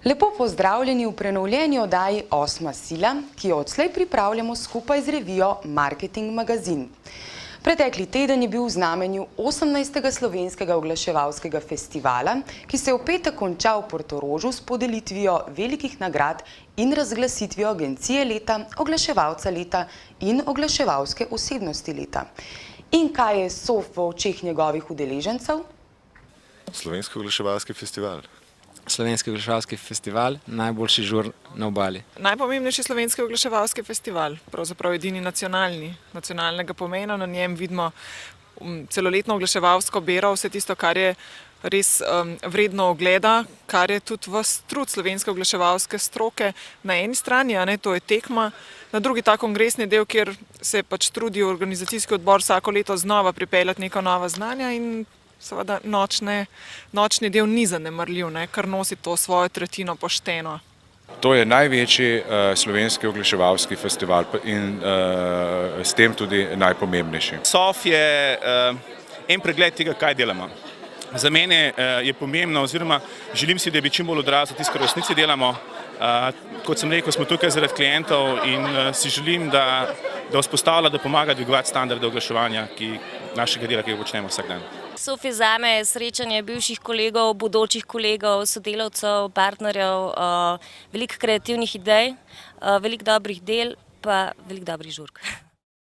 Lepo pozdravljeni v prenovljeni oddaji Osma sila, ki jo odslej pripravljamo skupaj z revijo Marketing magazin. Pretekli teden je bil v znamenju 18. slovenskega oglaševalskega festivala, ki se je v petek končal v Portorožu s podelitvijo velikih nagrad in razglasitvijo agencije leta, oglaševalca leta in oglaševalske osebnosti leta. In kaj je SOF v očeh njegovih udeležencev? Slovenski oglaševalski festival. Slovenski oglaševalski festival, najboljši žur na obali. Najpomembnejši slovenski oglaševalski festival, pravzaprav edini nacionalnega pomena. Na njem vidimo celoletno oglaševalsko bero, vse tisto, kar je res vredno ogleda, kar je tudi ves trud slovenske oglaševalske stroke. Na eni strani, to je tekma, na drugi ta kongresni del, kjer se pač trudi organizacijski odbor vsako leto znova pripeljati neka nova znanja in seveda nočni del ni zanemarljiv, kar nosi to svojo tretjino pošteno. To je največji slovenski oglaševalski festival in s tem tudi najpomembnejši. SOF je en pregled tega, kaj delamo. Za mene je pomembno, oziroma želim si, da bi čim bolj odrazil tisto, kar v resnici delamo. Kot sem rekel, smo tukaj zaradi klientov in si želim, da vzpostavlja, da pomaga dvigovati standarde oglaševanja našega dela, ki ga počnemo vsak dan. SOF je zame srečanje bivših kolegov, bodočih kolegov, sodelavcev, partnerjev, veliko kreativnih idej, veliko dobrih del, pa veliko dobrih žurk.